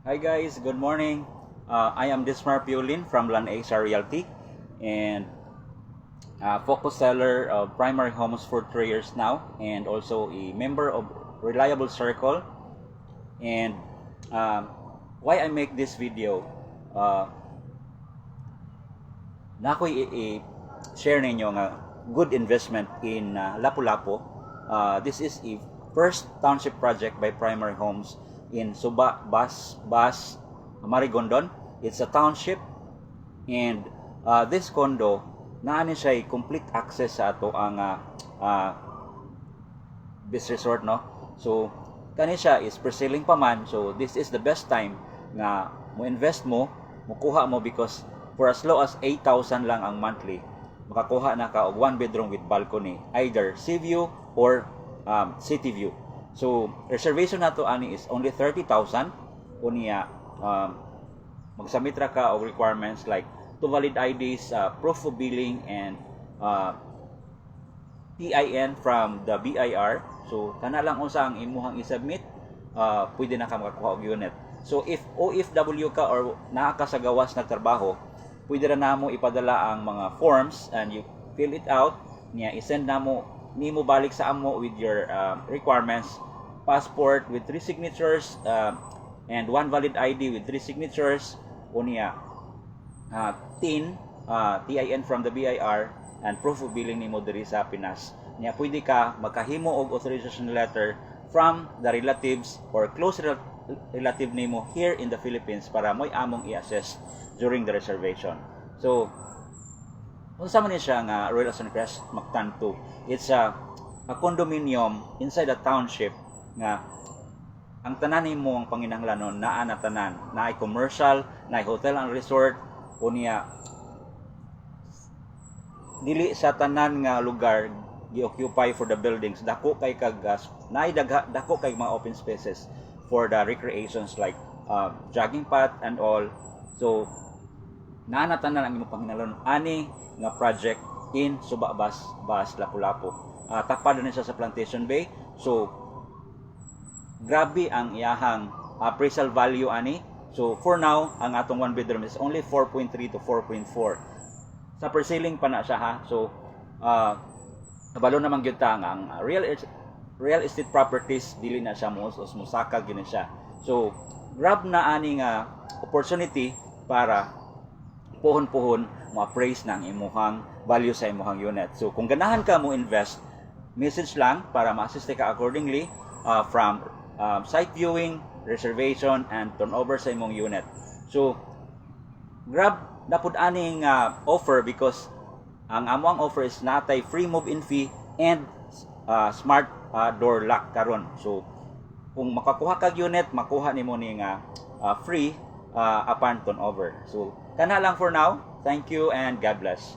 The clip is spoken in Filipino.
Hi guys, good morning. I am Dismar Piolin from Lan Asia Realty and focus seller of primary homes for 3 years now and also a member of Reliable Circle. And um, why I make this video, uh, na ako i-share ninyo nga good investment in Lapu-Lapu. This is a first township project by Primary Homes in Suba, Bas, Marigondon. It's a township and this condo naani siya complete access sa ato ang beach resort, no. So kani siya is pre-selling pa man, so this is the best time nga mo invest mo, mukuha mo because for as low as 8,000 lang ang monthly, makakuha na ka og 1 bedroom with balcony, either sea view or city view. So reservation nato ani is only 30,000 unya. Magsubmit ra ka og requirements like two valid IDs, proof of billing, and PIN from the BIR. So kana lang unsa ang imuhang i-submit, pwede na ka makakuha og unit. So if OFW ka or naa ka sa gawas na trabaho, pwede ra namo ipadala ang mga forms and you fill it out niya, i-send nimo balik sa amo with your requirements, passport with 3 signatures, and 1 valid ID with 3 signatures, unya TIN from the BIR, and proof of billing nimo diri sa Pinas. Niya pwede ka makahimo og authorization letter from the relatives or close relative nimo here in the Philippines para mo'y among i-assess during the reservation. So unsa man ni siya nga Royal Ascent Crest Mactan 2. It's a condominium inside a township nga ang tanan nimo ang panginahanglanon naa na tanan, naay commercial, naay hotel and resort, unya dili sa tanan nga lugar gi-occupy for the buildings, dako kay kag naay dako kay mga open spaces for the recreations like jogging path and all. So naa na tanan ang imong panginahanglanon ani nga project in Suba, Bas, Lapu-Lapu. Tapad na siya sa Plantation Bay. So grabe ang iyahang appraisal value ani. So for now, ang atong 1 bedroom is only 4.3 to 4.4. Sa per-selling pa na siya, ha. So kabalo naman gyud ta ang real estate properties dili na siya musaka gyud siya. So grab na ani nga opportunity para puhon-puhon ma-appraise na ang imuhang value sa imuhang unit. So kung ganahan ka mo invest, message lang para ma-assist ka accordingly from site viewing, reservation, and turnover sa imong unit. So grab na pud aning offer because ang among offer is natay free move-in fee and smart door lock karon. So kung makakuha kag unit, makuha nimo ni nga free upon turnover. So kana lang for now. Thank you and God bless.